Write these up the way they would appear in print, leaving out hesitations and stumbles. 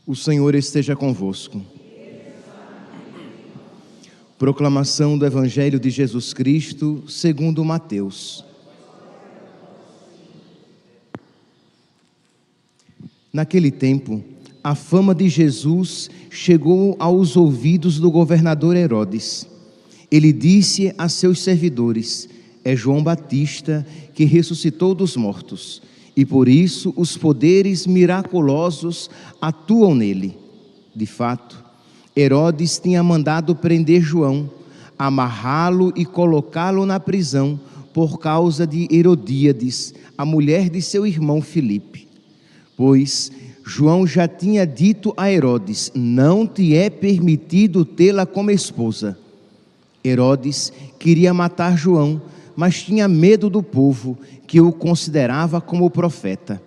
O Senhor esteja convosco. Proclamação do Evangelho de Jesus Cristo, segundo Mateus. Naquele tempo, a fama de Jesus chegou aos ouvidos do governador Herodes. Ele disse a seus servidores: é João Batista que ressuscitou dos mortos, e por isso os poderes miraculosos atuam nele. De fato, Herodes tinha mandado prender João, amarrá-lo e colocá-lo na prisão por causa de Herodíades, a mulher de seu irmão Filipe. Pois João já tinha dito a Herodes: não te é permitido tê-la como esposa. Herodes queria matar João, mas tinha medo do povo, que o considerava como profeta.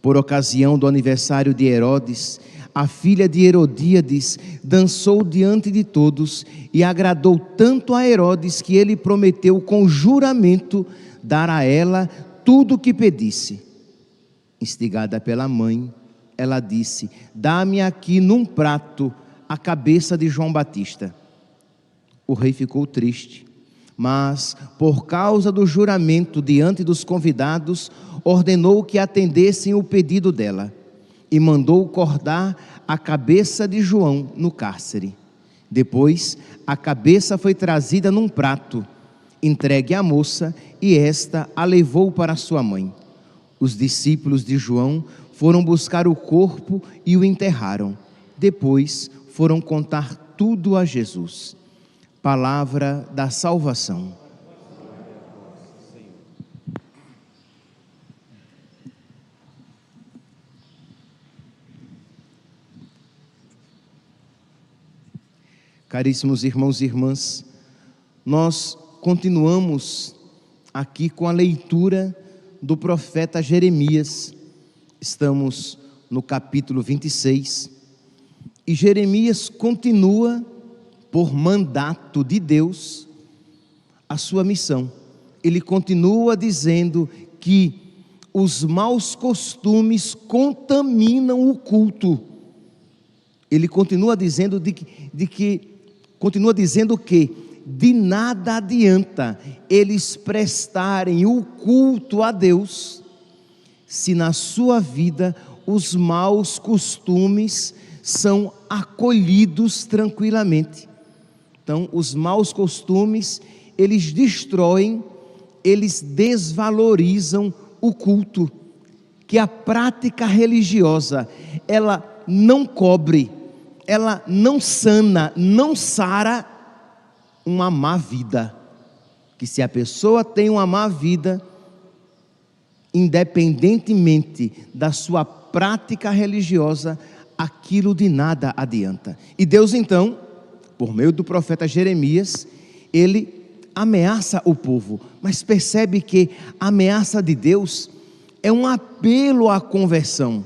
Por ocasião do aniversário de Herodes, a filha de Herodíades dançou diante de todos e agradou tanto a Herodes que ele prometeu com juramento dar a ela tudo o que pedisse. Instigada pela mãe, ela disse: dá-me aqui num prato a cabeça de João Batista. O rei ficou triste, mas, por causa do juramento diante dos convidados, ordenou que atendessem o pedido dela e mandou cortar a cabeça de João no cárcere. Depois, a cabeça foi trazida num prato, entregue à moça, e esta a levou para sua mãe. Os discípulos de João foram buscar o corpo e o enterraram. Depois, foram contar tudo a Jesus. Palavra da salvação. Caríssimos irmãos e irmãs, nós continuamos aqui com a leitura do profeta Jeremias. Estamos no capítulo 26 e Jeremias continua, por mandato de Deus, a sua missão. Ele continua dizendo que os maus costumes contaminam o culto. Ele continua dizendo que de nada adianta eles prestarem o culto a Deus se na sua vida os maus costumes são acolhidos tranquilamente. Então, os maus costumes, eles destroem, eles desvalorizam o culto, que a prática religiosa, ela não cobre, ela não sana, não sara uma má vida. Que se a pessoa tem uma má vida, independentemente da sua prática religiosa, aquilo de nada adianta. E Deus então, por meio do profeta Jeremias, ele ameaça o povo, mas percebe que a ameaça de Deus é um apelo à conversão.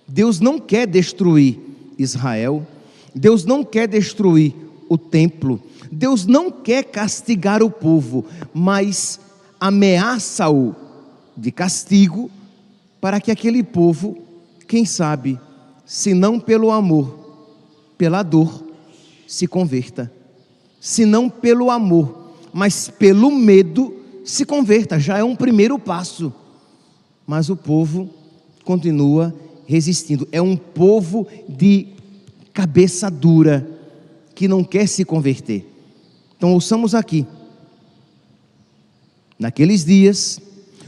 Deus não quer destruir Israel, Deus não quer destruir o templo, Deus não quer castigar o povo, mas ameaça-o de castigo para que aquele povo, quem sabe, se não pelo amor, pela dor, se converta. Se não pelo amor, mas pelo medo, se converta. Já é um primeiro passo. Mas o povo continua resistindo. É um povo de cabeça dura, que não quer se converter. Então ouçamos aqui. Naqueles dias,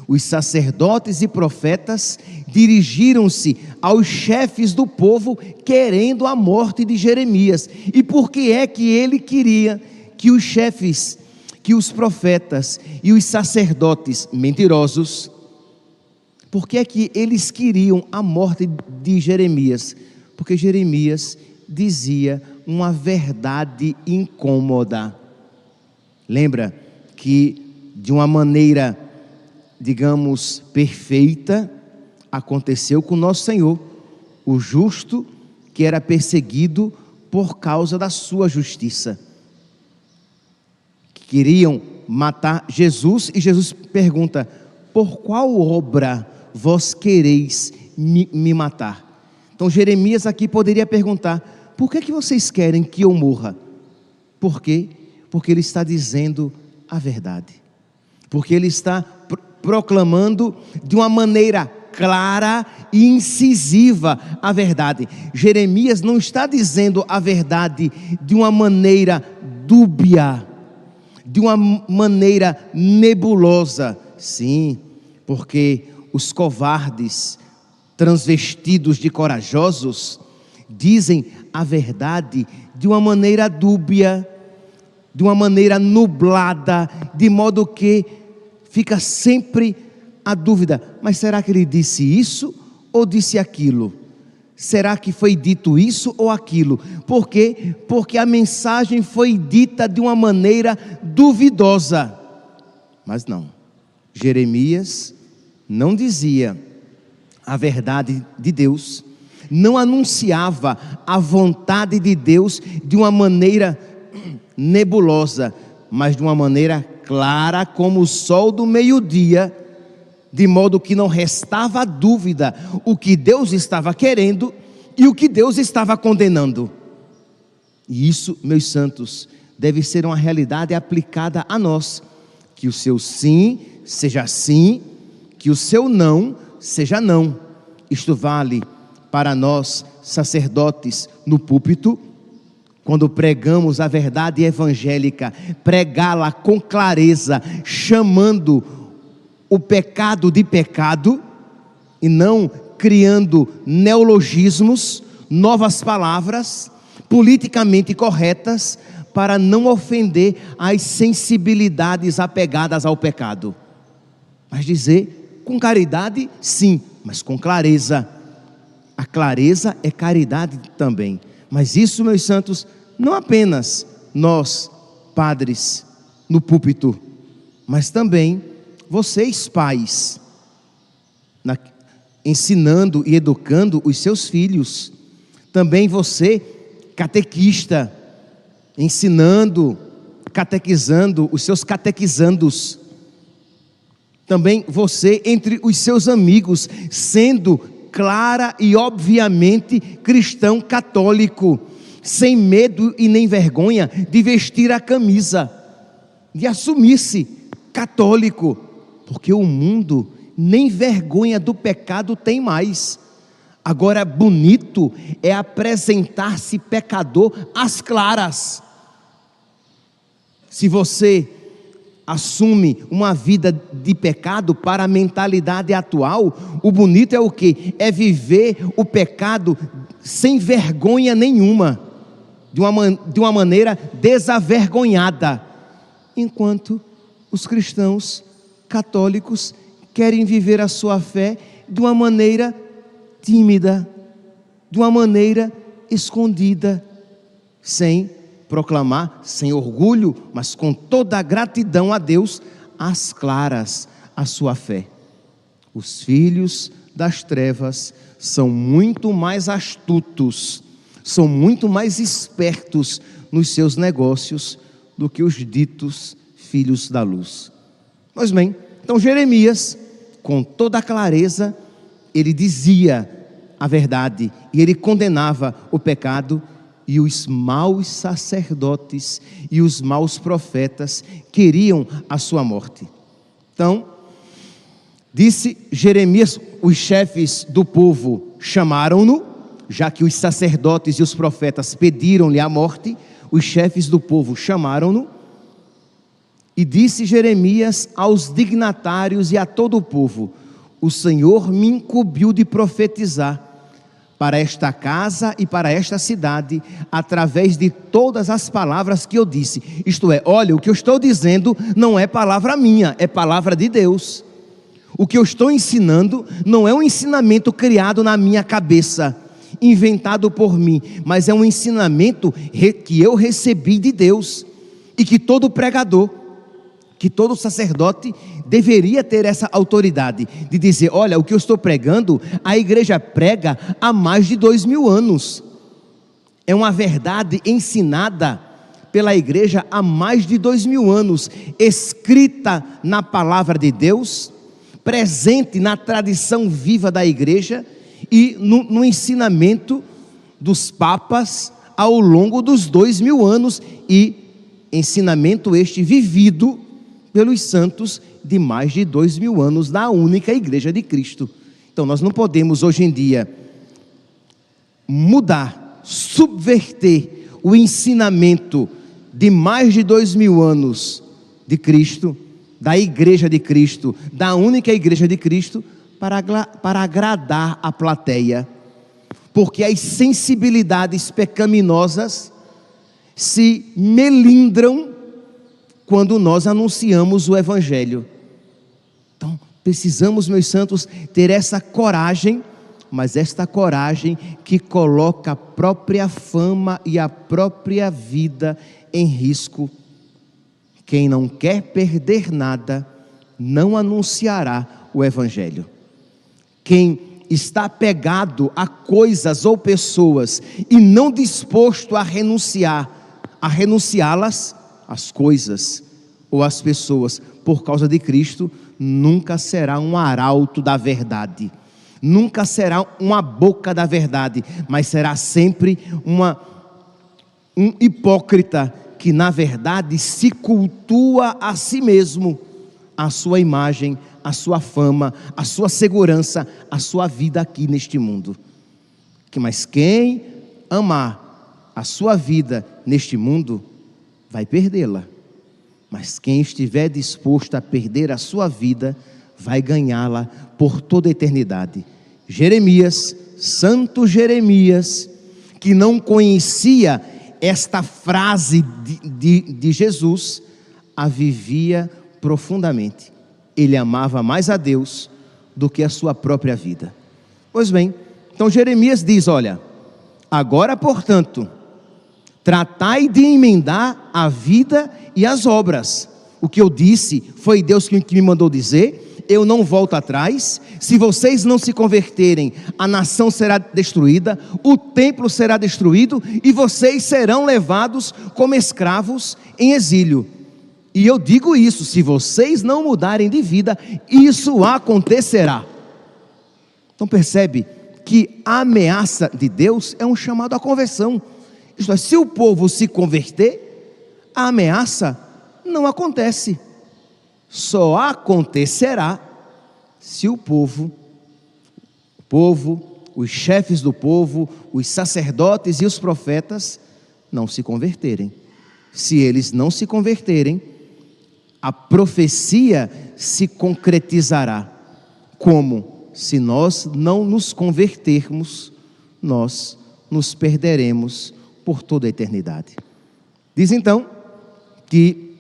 os sacerdotes e profetas dirigiram-se aos chefes do povo querendo a morte de Jeremias. E por que é que ele queria que os chefes, que os profetas e os sacerdotes mentirosos, por que é que eles queriam a morte de Jeremias? Porque Jeremias dizia uma verdade incômoda. Lembra que de uma maneira, digamos, perfeita, aconteceu com nosso Senhor, o justo que era perseguido por causa da sua justiça. Queriam matar Jesus e Jesus pergunta: por qual obra vós quereis me matar? Então Jeremias aqui poderia perguntar: por que vocês querem que eu morra? Por quê? Porque ele está dizendo a verdade. Porque ele está proclamando de uma maneira clara e incisiva a verdade. Jeremias não está dizendo a verdade de uma maneira dúbia, de uma maneira nebulosa. Sim, porque os covardes, transvestidos de corajosos, dizem a verdade de uma maneira dúbia, de uma maneira nublada, de modo que fica sempre a dúvida: mas será que ele disse isso ou disse aquilo? Será que foi dito isso ou aquilo? Por quê? Porque a mensagem foi dita de uma maneira duvidosa. Mas não, Jeremias não dizia a verdade de Deus, não anunciava a vontade de Deus de uma maneira nebulosa, mas de uma maneira clara como o sol do meio-dia, de modo que não restava dúvida o que Deus estava querendo e o que Deus estava condenando. E isso, meus santos, deve ser uma realidade aplicada a nós: que o seu sim seja sim, que o seu não seja não. Isto vale para nós, sacerdotes, no púlpito, quando pregamos a verdade evangélica, pregá-la com clareza, chamando o pecado de pecado, e não criando neologismos, novas palavras, politicamente corretas, para não ofender as sensibilidades apegadas ao pecado. Mas dizer com caridade, sim, mas com clareza. A clareza é caridade também. Mas isso, meus santos, não apenas nós, padres, no púlpito, mas também vocês, pais, ensinando e educando os seus filhos. Também você, catequista, ensinando, catequizando os seus catequizandos. Também você entre os seus amigos, sendo clara e obviamente cristão católico, sem medo e nem vergonha de vestir a camisa, de assumir-se católico, porque o mundo nem vergonha do pecado tem mais. Agora, bonito é apresentar-se pecador às claras. Se você assume uma vida de pecado para a mentalidade atual, o bonito é o quê? É viver o pecado sem vergonha nenhuma, de uma maneira desavergonhada, enquanto os cristãos católicos querem viver a sua fé de uma maneira tímida, de uma maneira escondida, sem proclamar, sem orgulho, mas com toda a gratidão a Deus, às claras, a sua fé. Os filhos das trevas são muito mais astutos, são muito mais espertos nos seus negócios do que os ditos filhos da luz. Pois bem, então Jeremias, com toda a clareza, ele dizia a verdade e ele condenava o pecado, e os maus sacerdotes e os maus profetas queriam a sua morte. Então, disse Jeremias, os chefes do povo chamaram-no, já que os sacerdotes e os profetas pediram-lhe a morte, os chefes do povo chamaram-no, e disse Jeremias aos dignatários e a todo o povo: o Senhor me incumbiu de profetizar para esta casa e para esta cidade, através de todas as palavras que eu disse. Isto é, olha, o que eu estou dizendo não é palavra minha, é palavra de Deus. O que eu estou ensinando não é um ensinamento criado na minha cabeça, inventado por mim, mas é um ensinamento que eu recebi de Deus, e que todo pregador, que todo sacerdote deveria ter essa autoridade de dizer: olha, o que eu estou pregando, a igreja prega há mais de 2000 anos. É uma verdade ensinada pela igreja há mais de 2000 anos, escrita na palavra de Deus, presente na tradição viva da igreja, e no ensinamento dos papas ao longo dos 2000 anos, e ensinamento este vivido pelos santos de mais de 2000 anos na única Igreja de Cristo. Então nós não podemos hoje em dia mudar, subverter o ensinamento de mais de 2000 anos de Cristo, da Igreja de Cristo, da única Igreja de Cristo, para agradar a plateia, porque as sensibilidades pecaminosas se melindram quando nós anunciamos o Evangelho. Então precisamos, meus santos, ter essa coragem, mas esta coragem que coloca a própria fama e a própria vida em risco. Quem não quer perder nada, não anunciará o Evangelho. Quem está apegado a coisas ou pessoas e não disposto a renunciá-las, as coisas ou as pessoas, por causa de Cristo, nunca será um arauto da verdade, nunca será uma boca da verdade, mas será sempre um hipócrita que na verdade se cultua a si mesmo, a sua imagem, a sua fama, a sua segurança, a sua vida aqui neste mundo. Mas quem amar a sua vida neste mundo, vai perdê-la. Mas quem estiver disposto a perder a sua vida, vai ganhá-la por toda a eternidade. Jeremias, santo Jeremias, que não conhecia esta frase de Jesus, a vivia profundamente. Ele amava mais a Deus do que a sua própria vida. Pois bem, então Jeremias diz, olha, agora portanto, tratai de emendar a vida e as obras. O que eu disse, foi Deus que me mandou dizer, eu não volto atrás. Se vocês não se converterem, a nação será destruída, o templo será destruído, e vocês serão levados como escravos em exílio. E eu digo isso, se vocês não mudarem de vida, isso acontecerá. Então percebe que a ameaça de Deus é um chamado à conversão. Isto é, se o povo se converter, a ameaça não acontece. Só acontecerá se o povo, os chefes do povo, os sacerdotes e os profetas não se converterem. Se eles não se converterem, a profecia se concretizará. Como? Se nós não nos convertermos, nós nos perderemos por toda a eternidade. Diz então que,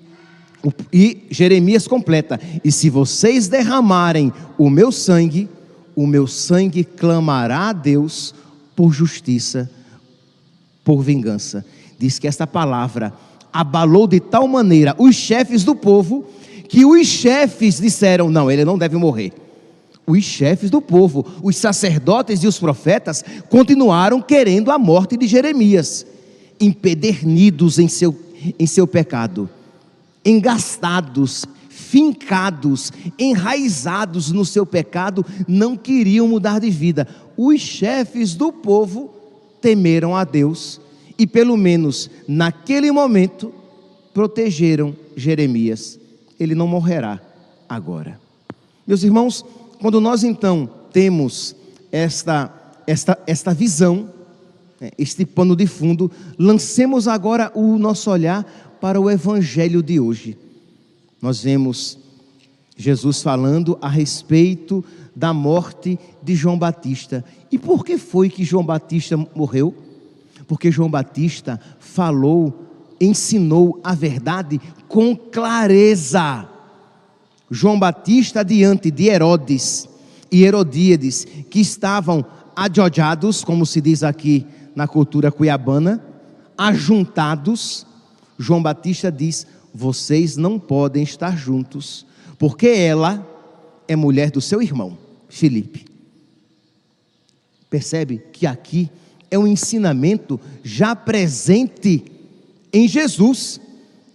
e Jeremias completa, e se vocês derramarem o meu sangue clamará a Deus por justiça, por vingança. Diz que esta palavra abalou de tal maneira os chefes do povo, que os chefes disseram, não, ele não deve morrer. Os chefes do povo, os sacerdotes e os profetas, continuaram querendo a morte de Jeremias, empedernidos em seu pecado, engastados, fincados, enraizados no seu pecado, não queriam mudar de vida. Os chefes do povo temeram a Deus e, pelo menos naquele momento, protegeram Jeremias. Ele não morrerá agora. Meus irmãos, quando nós então temos esta visão, este pano de fundo, lancemos agora o nosso olhar para o Evangelho de hoje. Nós vemos Jesus falando a respeito da morte de João Batista. E por que foi que João Batista morreu? Porque João Batista ensinou a verdade com clareza. João Batista, diante de Herodes e Herodíades, que estavam adjojados, como se diz aqui na cultura cuiabana, ajuntados, João Batista diz, vocês não podem estar juntos, porque ela é mulher do seu irmão, Filipe. Percebe que aqui é um ensinamento já presente em Jesus,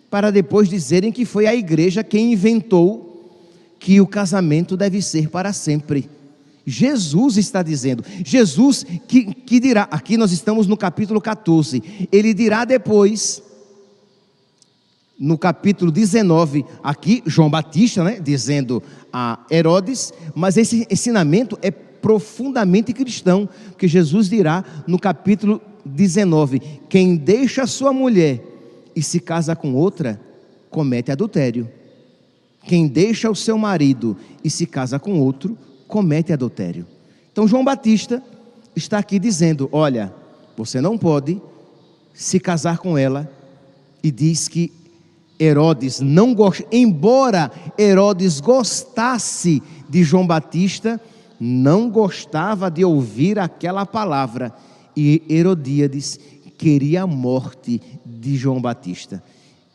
para depois dizerem que foi a igreja quem inventou que o casamento deve ser para sempre. Jesus está dizendo. Jesus que dirá, aqui nós estamos no capítulo 14, ele dirá depois, no capítulo 19, aqui João Batista, né, dizendo a Herodes, mas esse ensinamento é profundamente cristão, porque Jesus dirá no capítulo 19: quem deixa sua mulher e se casa com outra, comete adultério. Quem deixa o seu marido e se casa com outro, comete adultério. Então João Batista está aqui dizendo: olha, você não pode se casar com ela, e diz que Herodes não gosta, embora Herodes gostasse de João Batista, não gostava de ouvir aquela palavra, e Herodíades queria a morte de João Batista.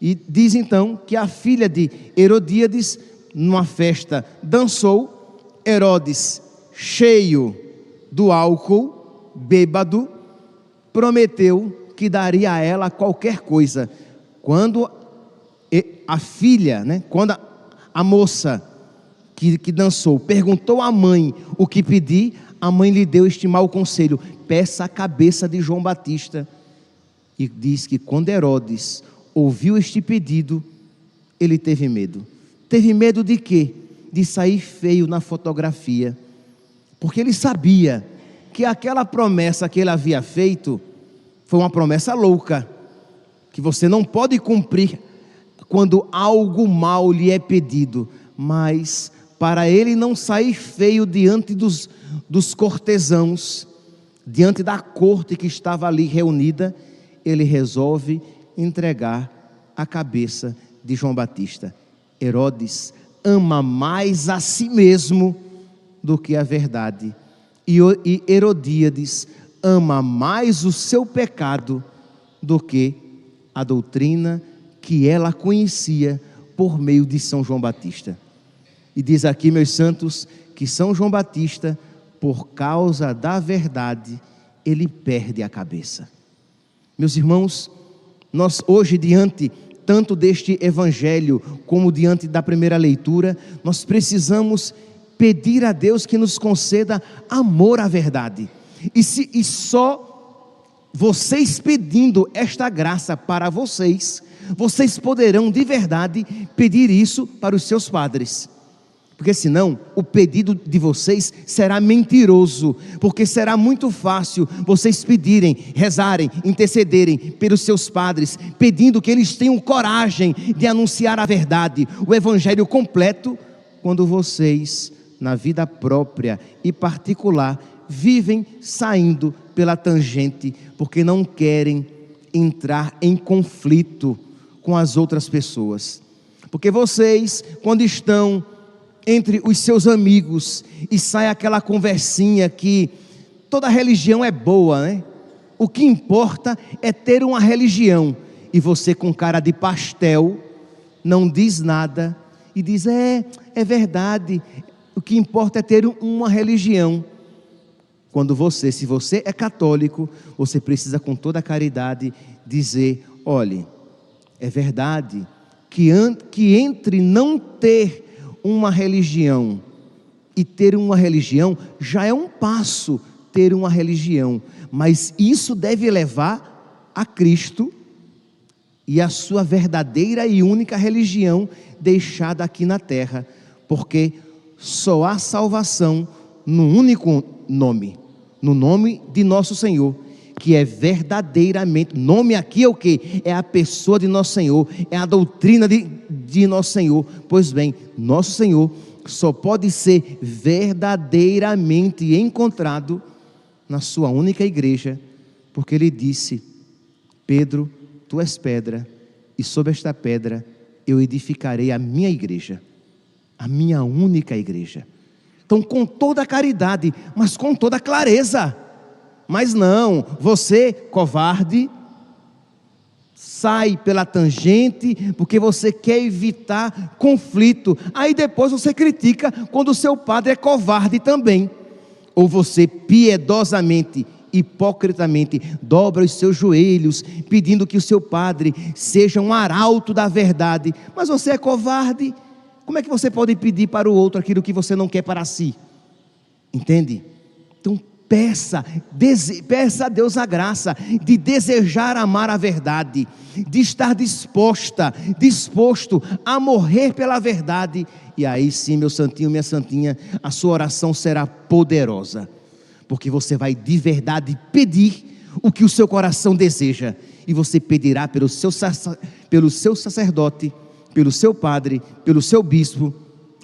E diz então que a filha de Herodíades, numa festa, dançou. Herodes, cheio do álcool, bêbado, prometeu que daria a ela qualquer coisa. Quando a filha, né, quando a moça que dançou perguntou à mãe o que pedir, a mãe lhe deu este mau conselho: peça a cabeça de João Batista. E diz que quando Herodes ouviu este pedido, ele teve medo. Teve medo de quê? De sair feio na fotografia, porque ele sabia que aquela promessa que ele havia feito foi uma promessa louca, que você não pode cumprir quando algo mal lhe é pedido. Mas para ele não sair feio diante dos cortesãos, diante da corte que estava ali reunida, ele resolve entregar a cabeça de João Batista. Herodes ama mais a si mesmo do que a verdade, e Herodíades ama mais o seu pecado do que a doutrina que ela conhecia por meio de São João Batista. E diz aqui, meus santos, que São João Batista, por causa da verdade, ele perde a cabeça. Meus irmãos, nós hoje, diante tanto deste evangelho como diante da primeira leitura, nós precisamos pedir a Deus que nos conceda amor à verdade. E só vocês pedindo esta graça para vocês poderão de verdade pedir isso para os seus padres. Porque senão o pedido de vocês será mentiroso, porque será muito fácil vocês pedirem, rezarem, intercederem pelos seus padres, pedindo que eles tenham coragem de anunciar a verdade, o evangelho completo, quando vocês, na vida própria e particular, vivem saindo pela tangente, porque não querem entrar em conflito com as outras pessoas. Porque vocês, quando estão entre os seus amigos e sai aquela conversinha que toda religião é boa, né? O que importa é ter uma religião, e você com cara de pastel não diz nada e diz: é verdade, o que importa é ter uma religião. Quando se você é católico, você precisa com toda a caridade dizer: olhe, é verdade que entre não ter uma religião e ter uma religião, já é um passo ter uma religião, mas isso deve levar a Cristo e a sua verdadeira e única religião deixada aqui na terra, porque só há salvação no único nome, no nome de nosso Senhor, que é verdadeiramente, nome aqui é o que? É a pessoa de nosso Senhor, é a doutrina de nosso Senhor. Pois bem, nosso Senhor só pode ser verdadeiramente encontrado na sua única igreja, porque Ele disse: Pedro, tu és pedra, e sobre esta pedra eu edificarei a minha igreja, a minha única igreja. Então, com toda a caridade, mas com toda a clareza. Mas não, você, covarde, sai pela tangente, porque você quer evitar conflito. Aí depois você critica quando o seu padre é covarde também. Ou você piedosamente, hipocritamente, dobra os seus joelhos, pedindo que o seu padre seja um arauto da verdade. Mas você é covarde. Como é que você pode pedir para o outro aquilo que você não quer para si? Entende? Então peça a Deus a graça de desejar amar a verdade, de estar disposto a morrer pela verdade. E aí sim, meu santinho, minha santinha, a sua oração será poderosa, porque você vai de verdade pedir o que o seu coração deseja, e você pedirá pelo seu sacerdote, pelo seu padre, pelo seu bispo,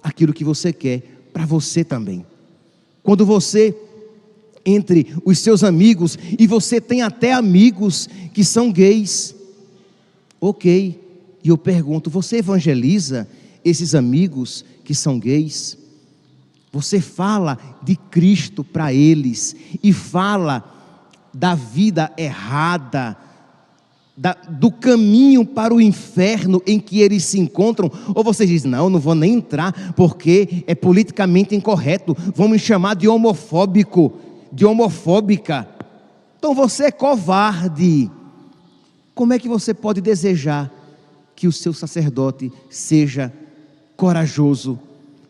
aquilo que você quer para você também. Quando você, entre os seus amigos, e você tem até amigos que são gays, ok, e eu pergunto, você evangeliza esses amigos que são gays? Você fala de Cristo para eles, e fala da vida errada, do caminho para o inferno em que eles se encontram? Ou você diz, não vou nem entrar, porque é politicamente incorreto, vão me chamar de homofóbico, de homofóbica? Então você é covarde. Como é que você pode desejar que o seu sacerdote seja corajoso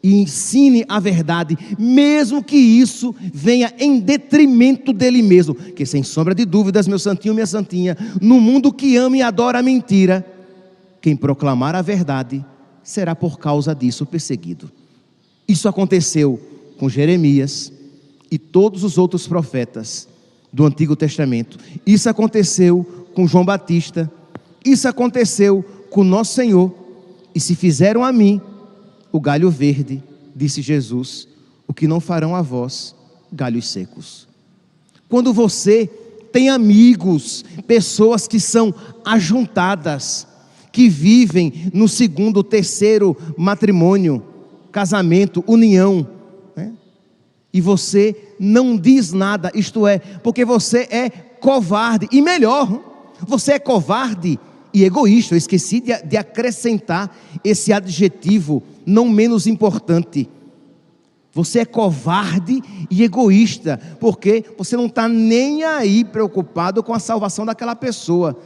e ensine a verdade, mesmo que isso venha em detrimento dele mesmo? Que sem sombra de dúvidas, meu santinho, minha santinha, no mundo que ama e adora a mentira, quem proclamar a verdade será por causa disso perseguido. Isso aconteceu com Jeremias e todos os outros profetas do Antigo Testamento. Isso aconteceu com João Batista. Isso aconteceu com nosso Senhor. E se fizeram a mim o galho verde, disse Jesus, o que não farão a vós, galhos secos. Quando você tem amigos, pessoas que são ajuntadas, que vivem no segundo, terceiro matrimônio, casamento, união, né? E você não diz nada, isto é, porque você é covarde, e melhor, você é covarde e egoísta. Eu esqueci de acrescentar esse adjetivo não menos importante. Você é covarde e egoísta, porque você não está nem aí preocupado com a salvação daquela pessoa.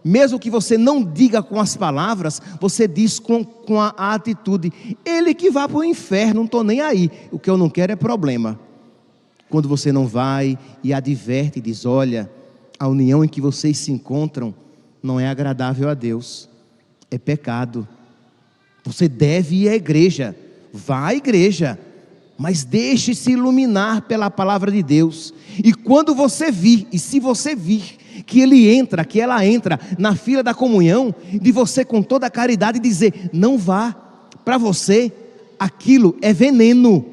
Mesmo que você não diga com as palavras, você diz com a atitude: ele que vá para o inferno, não estou nem aí, o que eu não quero é problema. Quando você não vai e adverte e diz: olha, a união em que vocês se encontram não é agradável a Deus, é pecado. Você deve ir à igreja, vá à igreja, mas deixe-se iluminar pela palavra de Deus. E quando você vir, e se você vir que ele entra, que ela entra na fila da comunhão, de você com toda a caridade dizer: não vá, para você aquilo é veneno.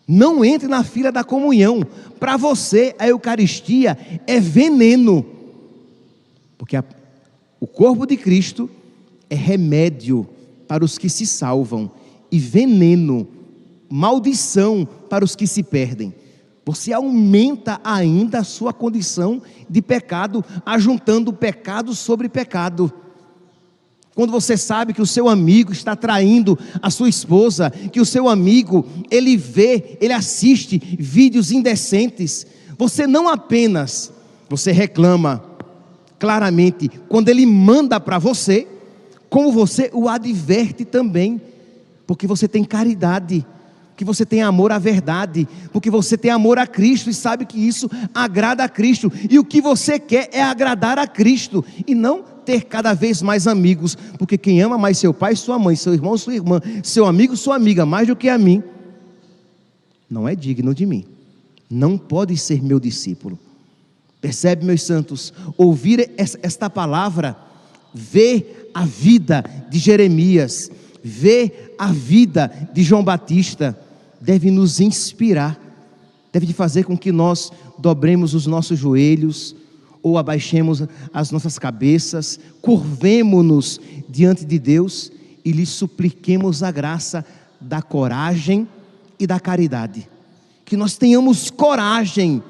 Não entre na fila da comunhão, para você a Eucaristia é veneno, porque o corpo de Cristo é remédio para os que se salvam, e veneno, maldição para os que se perdem. Você aumenta ainda a sua condição de pecado, ajuntando pecado sobre pecado. Quando você sabe que o seu amigo está traindo a sua esposa, que o seu amigo, ele assiste vídeos indecentes, você não apenas, você reclama claramente quando ele manda para você, como você o adverte também, porque você tem caridade, que você tem amor à verdade, porque você tem amor a Cristo e sabe que isso agrada a Cristo, e o que você quer é agradar a Cristo, e não ter cada vez mais amigos, porque quem ama mais seu pai, sua mãe, seu irmão, sua irmã, seu amigo, sua amiga, mais do que a mim, não é digno de mim, não pode ser meu discípulo. Percebe, meus santos? Ouvir esta palavra, ver a vida de Jeremias, ver a vida de João Batista, deve nos inspirar, deve fazer com que nós dobremos os nossos joelhos, ou abaixemos as nossas cabeças, curvemo-nos diante de Deus e lhe supliquemos a graça da coragem e da caridade. Que nós tenhamos coragem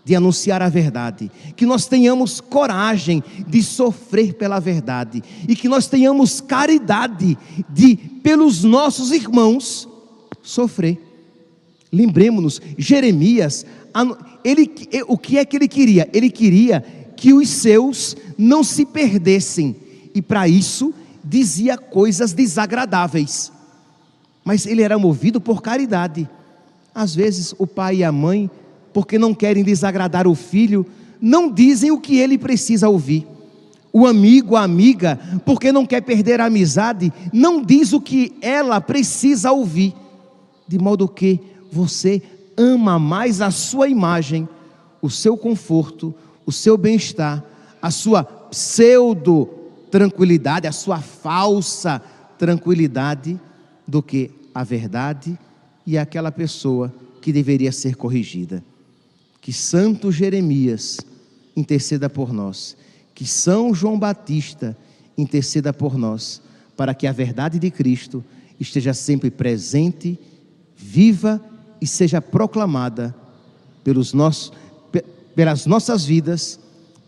de anunciar a verdade, que nós tenhamos coragem de sofrer pela verdade, e que nós tenhamos caridade de, pelos nossos irmãos, sofrer. Lembremos-nos, Jeremias, o que é que ele queria? Ele queria que os seus não se perdessem, e para isso dizia coisas desagradáveis, mas ele era movido por caridade. Às vezes o pai e a mãe, porque não querem desagradar o filho, não dizem o que ele precisa ouvir. O amigo, a amiga, porque não quer perder a amizade, não diz o que ela precisa ouvir. De modo que você ama mais a sua imagem, o seu conforto, o seu bem-estar, a sua pseudo-tranquilidade, a sua falsa tranquilidade, do que a verdade e aquela pessoa que deveria ser corrigida. Que Santo Jeremias interceda por nós, que São João Batista interceda por nós, para que a verdade de Cristo esteja sempre presente, viva e seja proclamada pelas nossas vidas,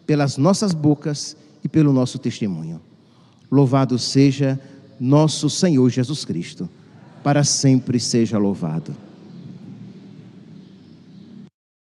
pelas nossas bocas e pelo nosso testemunho. Louvado seja nosso Senhor Jesus Cristo, para sempre seja louvado.